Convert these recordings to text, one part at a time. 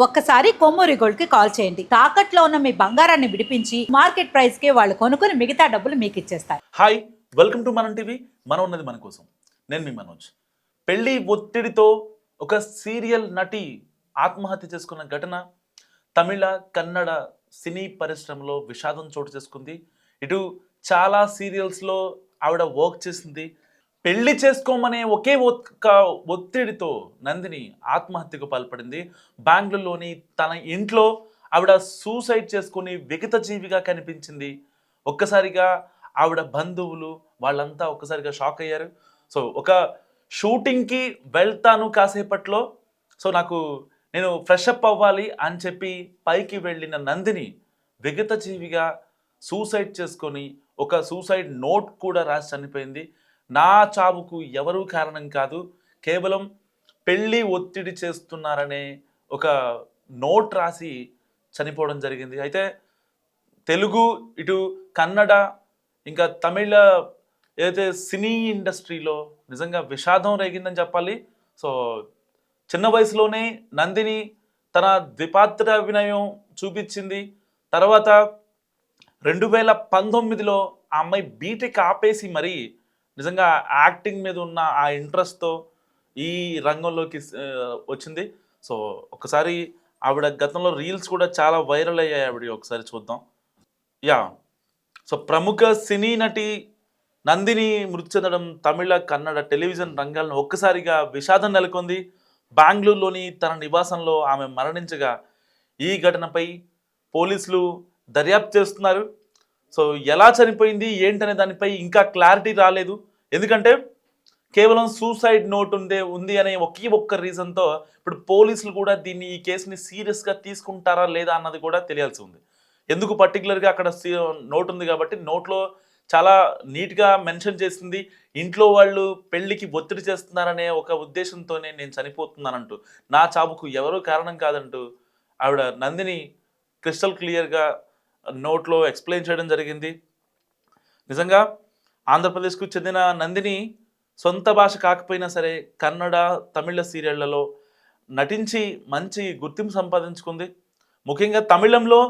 ఒక్కసారి కొమ్మూరి గోల్డ్ కి కాల్ చేయండి. తాకట్లో ఉన్న మీ బంగారాన్ని విడిపించి మార్కెట్ ప్రైస్ కి వాళ్ళు కొనుక్కుని మిగతా డబ్బులు మీకు ఇచ్చేస్తారు. హాయ్, వెల్కమ్ టు మనం టీవీ. మనం ఉన్నది మన కోసం. నేను మీ మనోజ్. పెళ్లి ఒత్తిడితో ఒక సీరియల్ నటి ఆత్మహత్య చేసుకున్న ఘటన తమిళ కన్నడ సినీ పరిశ్రమలో విషాదం చోటు చేసుకుంది. ఇటు చాలా సీరియల్స్లో ఆవిడ వర్క్ చేసింది. పెళ్లి చేసుకోమనే ఒకే ఒత్తిడితో నందిని ఆత్మహత్యకు పాల్పడింది. బెంగళూరులోని తన ఇంట్లో ఆవిడ సూసైడ్ చేసుకుని విగత జీవిగా కనిపించింది. ఒక్కసారిగా ఆవిడ బంధువులు వాళ్ళంతా ఒక్కసారిగా షాక్ అయ్యారు. సో ఒక షూటింగ్కి వెళ్తాను కాసేపట్లో, సో నేను ఫ్రెష్ అప్ అవ్వాలి అని చెప్పి పైకి వెళ్ళిన నందిని విగత జీవిగా సూసైడ్ చేసుకొని ఒక సూసైడ్ నోట్ కూడా రాసి చనిపోయింది. నా చావుకు ఎవరూ కారణం కాదు, కేవలం పెళ్ళి ఒత్తిడి చేస్తున్నారనే ఒక నోట్ రాసి చనిపోవడం జరిగింది. అయితే తెలుగు, ఇటు కన్నడ, ఇంకా తమిళ ఏదైతే సినీ ఇండస్ట్రీలో నిజంగా విషాదం రేగిందని చెప్పాలి. సో చిన్న వయసులోనే నందిని తన ద్విపాత్ర అభినయం చూపించింది. తర్వాత 2019లో ఆ అమ్మాయి బీటెక్ ఆపేసి మరి నిజంగా యాక్టింగ్ మీద ఉన్న ఆ ఇంట్రెస్ట్తో ఈ రంగంలోకి వచ్చింది. సో ఒకసారి ఆవిడ గతంలో రీల్స్ కూడా చాలా వైరల్ అయ్యాయి. ఆవిడ ఒకసారి చూద్దాం. సో ప్రముఖ సినీ నటి నందిని మృతి చెందడం తమిళ కన్నడ టెలివిజన్ రంగాలను ఒక్కసారిగా విషాదం నెలకొంది. బెంగళూరులోని తన నివాసంలో ఆమె మరణించగా ఈ ఘటనపై పోలీసులు దర్యాప్తు చేస్తున్నారు. సో ఎలా చనిపోయింది ఏంటనే దానిపై ఇంకా క్లారిటీ రాలేదు. ఎందుకంటే కేవలం సూసైడ్ నోట్ ఉంది అనే ఒక్క రీజన్తో ఇప్పుడు పోలీసులు కూడా ఈ కేసుని సీరియస్గా తీసుకుంటారా లేదా అన్నది కూడా తెలియాల్సి ఉంది. ఎందుకు పర్టికులర్గా అక్కడ నోట్ ఉంది కాబట్టి నోట్లో చాలా నీట్గా మెన్షన్ చేసింది. ఇంట్లో వాళ్ళు పెళ్లికి ఒత్తిడి చేస్తున్నారనే ఒక ఉద్దేశంతోనే నేను చనిపోతున్నానంటూ, నా చావుకు ఎవరూ కారణం కాదంటూ ఆవిడ నందిని క్రిస్టల్ క్లియర్గా నోట్లో ఎక్స్ప్లెయిన్ చేయడం జరిగింది. నిజంగా ఆంధ్రప్రదేశ్కు చెందిన నందిని సొంత భాష కాకపోయినా సరే కన్నడ, తమిళ సీరియళ్లలో నటించి మంచి గుర్తింపు సంపాదించుకుంది. ముఖ్యంగా తమిళంలో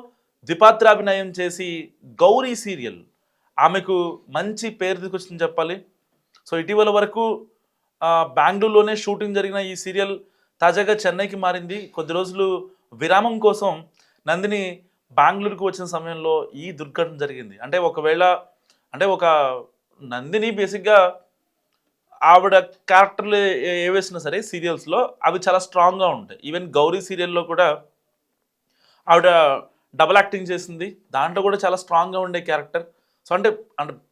ద్విపాత్రాభినయం చేసి గౌరీ సీరియల్ ఆమెకు మంచి పేరు తీసుకొచ్చిందని చెప్పాలి. సో ఇటీవల వరకు బెంగళూరులోనే షూటింగ్ జరిగిన ఈ సీరియల్ తాజాగా చెన్నైకి మారింది. కొద్ది రోజులు విరామం కోసం నందిని బెంగళూరుకు వచ్చిన సమయంలో ఈ దుర్ఘటన జరిగింది. ఒక నందిని బేసిక్గా ఆవిడ క్యారెక్టర్లు ఏ వేసినా సరే సీరియల్స్లో అవి చాలా స్ట్రాంగ్గా ఉంటాయి. ఈవెన్ గౌరీ సీరియల్లో కూడా ఆవిడ డబుల్ యాక్టింగ్ చేసింది. దాంట్లో కూడా చాలా స్ట్రాంగ్గా ఉండే క్యారెక్టర్. సో అంటే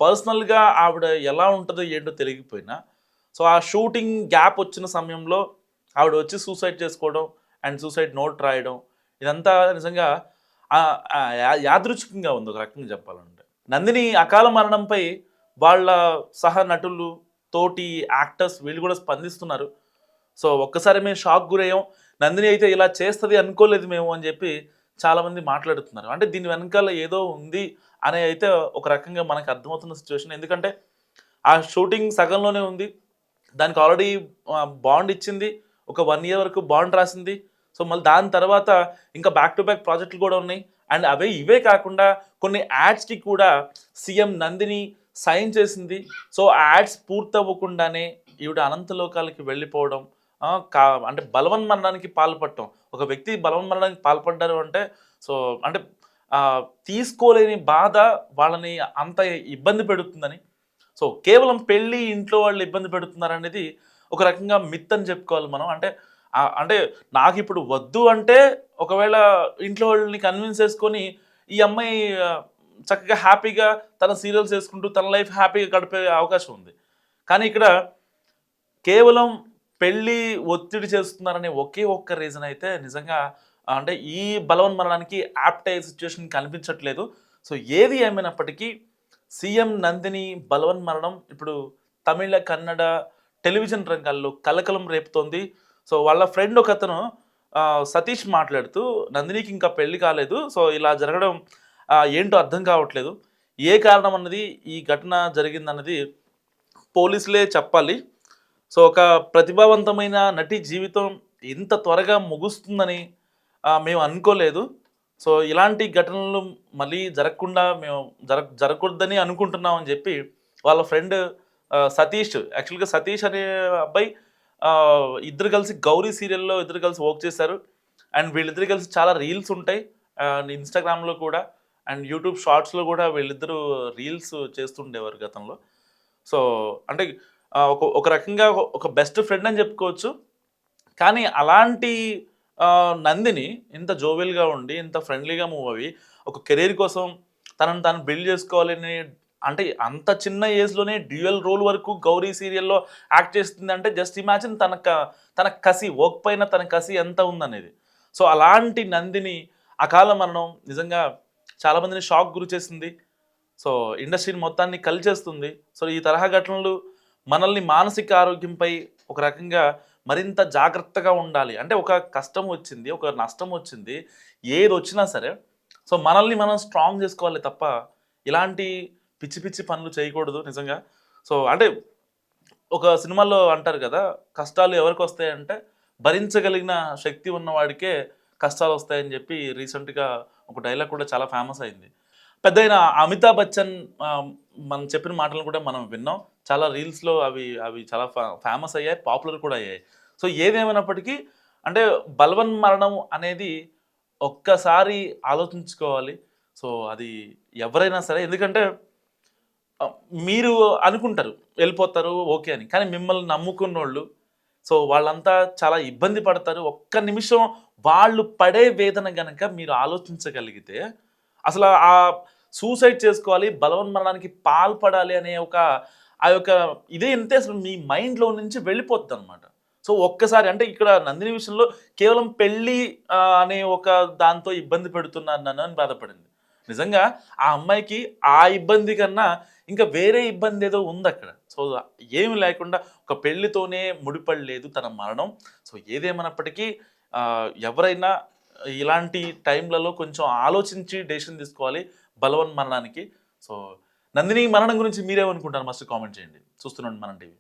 పర్సనల్గా ఆవిడ ఎలా ఉంటుందో ఏంటో తెలియకపోయినా, సో ఆ షూటింగ్ గ్యాప్ వచ్చిన సమయంలో ఆవిడ వచ్చి సూసైడ్ చేసుకోవడం అండ్ సూసైడ్ నోట్ రాయడం, ఇదంతా నిజంగా యాదృచ్ఛికంగా ఉంది ఒక రకంగా చెప్పాలంటే. నందిని అకాల మరణంపై వాళ్ళ సహ నటులు, తోటి యాక్టర్స్ వీళ్ళు కూడా స్పందిస్తున్నారు. సో ఒక్కసారి మేము షాక్ గురయ్యాం, నందిని అయితే ఇలా చేస్తుంది అనుకోలేదు మేము అని చెప్పి చాలామంది మాట్లాడుతున్నారు. అంటే దీని వెనకాల ఏదో ఉంది అనే అయితే ఒక రకంగా మనకు అర్థమవుతున్న సిచ్యువేషన్. ఎందుకంటే ఆ షూటింగ్ సగంలోనే ఉంది, దానికి ఆల్రెడీ బాండ్ ఇచ్చింది, ఒక 1 year వరకు బాండ్ రాసింది. సో మళ్ళీ దాని తర్వాత ఇంకా బ్యాక్ టు బ్యాక్ ప్రాజెక్టులు కూడా ఉన్నాయి. అండ్ ఇవే కాకుండా కొన్ని యాడ్స్కి కూడా సీఎం నందిని సైన్ చేసింది. సో ఆ యాడ్స్ పూర్తవ్వకుండానే ఈవిడ అనంతలోకాలకి వెళ్ళిపోవడం, అంటే బలవన్మరణానికి పాల్పడటం. ఒక వ్యక్తి బలవన్మరణానికి పాల్పడ్డారు అంటే సో అంటే తీసుకోలేని బాధ వాళ్ళని అంత ఇబ్బంది పెడుతుందని. సో కేవలం పెళ్ళి ఇంట్లో వాళ్ళు ఇబ్బంది పెడుతున్నారనేది ఒక రకంగా మిత్ అని చెప్పుకోవాలి మనం. అంటే నాకు ఇప్పుడు వద్దు అంటే ఒకవేళ ఇంట్లో వాళ్ళని కన్విన్స్ చేసుకొని ఈ అమ్మాయి చక్కగా హ్యాపీగా తన సీరియల్స్ వేసుకుంటూ తన లైఫ్ హ్యాపీగా గడిపే అవకాశం ఉంది. కానీ ఇక్కడ కేవలం పెళ్ళి ఒత్తిడి చేస్తున్నారనే ఒక్క రీజన్ అయితే నిజంగా అంటే ఈ బలవన్మరణానికి యాప్ట్ అయ్యే సిచ్యువేషన్ కనిపించట్లేదు. సో ఏది ఏమైనప్పటికీ సీఎం నందిని బలవన్మరణం ఇప్పుడు తమిళ, కన్నడ టెలివిజన్ రంగాల్లో కలకలం రేపుతోంది. సో వాళ్ళ ఫ్రెండ్ ఒకతను సతీష్ మాట్లాడుతూ నందినికి ఇంకా పెళ్లి కాలేదు, సో ఇలా జరగడం ఏంటో అర్థం కావట్లేదు, ఏ కారణం అన్నది ఈ ఘటన జరిగిందన్నది పోలీసులే చెప్పాలి. సో ఒక ప్రతిభావంతమైన నటి జీవితం ఇంత త్వరగా ముగుస్తుందని మేము అనుకోలేదు. సో ఇలాంటి ఘటనలు మళ్ళీ జరగకుండా మేము జరగకూడదని అనుకుంటున్నాం అని చెప్పి వాళ్ళ ఫ్రెండ్ సతీష్, యాక్చువల్‌గా సతీష్ అనే అబ్బాయి ఇద్దరు కలిసి 'గౌరీ' సీరియల్‌లో ఇద్దరు కలిసి వర్క్ చేశారు. అండ్ వీళ్ళిద్దరు కలిసి చాలా రీల్స్ ఉంటాయి. ఇన్‌స్టాగ్రామ్‌లో కూడా అండ్ యూట్యూబ్ షార్ట్స్‌లో కూడా వీళ్ళిద్దరూ రీల్స్ చేస్తుండేవారు గతంలో. సో అంటే ఒక రకంగా ఒక బెస్ట్ ఫ్రెండ్ అని చెప్పుకోవచ్చు. కానీ అలాంటి నందిని ఇంత జోవియల్‌గా ఉండి, ఇంత ఫ్రెండ్లీగా మూవ్ అవ్వి, ఒక కెరీర్ కోసం తనను తాను బిల్డ్ చేసుకోవాలని, అంటే అంత చిన్న ఏజ్‌లోనే డ్యూయల్ రోల్ వరకు 'గౌరీ' సీరియల్‌లో యాక్ట్ చేస్తుందంటే జస్ట్ ఇమాజిన్ తన కసి, వర్క్ పైన తన కసి ఎంత ఉందనేది. సో అలాంటి నందిని అకాల మరణం నిజంగా చాలా మందిని షాక్ గురిచేసింది. సో ఇండస్ట్రీని మొత్తాన్ని కలిచేస్తుంది. సో ఈ తరహా ఘటనలు మనల్ని మానసిక ఆరోగ్యంపై ఒక రకంగా మరింత జాగ్రత్తగా ఉండాలి. అంటే ఒక కష్టం వచ్చింది, ఒక నష్టం వచ్చింది, ఏదొచ్చినా సరే సో మనల్ని మనం స్ట్రాంగ్ చేసుకోవాలి తప్ప ఇలాంటి పిచ్చి పిచ్చి పనులు చేయకూడదు నిజంగా. సో అంటే ఒక సినిమాలో అంటారు కదా, కష్టాలు ఎవరికొస్తాయంటే భరించగలిగిన శక్తి ఉన్నవాడికే కష్టాలొస్తాయని చెప్పి రీసెంట్‌గా ఒక డైలాగ్ కూడా చాలా ఫేమస్ అయింది. పెద్దయిన అమితాబ్ బచ్చన్ మనం చెప్పిన మాటలను కూడా మనం విన్నాం. చాలా రీల్స్‌లో అవి అవి చాలా ఫేమస్ అయ్యాయి. పాపులర్ కూడా అయ్యాయి. సో ఏదేమైనప్పటికీ అంటే బలవన్ మరణం అనేది ఒక్కసారి ఆలోచించుకోవాలి. సో అది ఎవరైనా సరే, ఎందుకంటే మీరు అనుకుంటారు వెళ్ళిపోతారు ఓకే అని. కానీ మిమ్మల్ని నమ్ముకున్నోళ్ళు సో వాళ్ళంతా చాలా ఇబ్బంది పడతారు. ఒక్క నిమిషం వాళ్ళు పడే వేదన గనక మీరు ఆలోచించగలిగితే అసలు సూసైడ్ చేసుకోవాలి, బలవన్మరణానికి పాల్పడాలి అనే ఆ యొక్క ఇదే అంతే అసలు మీ మైండ్‌లో నుంచి వెళ్ళిపోద్దనమాట. సో ఒక్కసారి అంటే ఇక్కడ నందిని విషయంలో కేవలం పెళ్లి అనే ఒక దాంతో ఇబ్బంది పెడుతున్నాను నన్ను అని బాధపడింది. నిజంగా ఆ అమ్మాయికి ఆ ఇబ్బంది కన్నా ఇంకా వేరే ఇబ్బంది ఏదో ఉందక్కడ. సో ఏమి లేకుండా ఒక పెళ్లితోనే ముడిపడలేదు తన మరణం. సో ఏదేమైనప్పటికీ ఎవరైనా ఇలాంటి టైంలలో కొంచెం ఆలోచించి డెసిషన్ తీసుకోవాలి బలవన్ మరణానికి. సో నందిని మరణం గురించి మీరేమనుకుంటారు? మస్ట్ కామెంట్ చేయండి. చూస్తున్నాండి మనం టీవీ.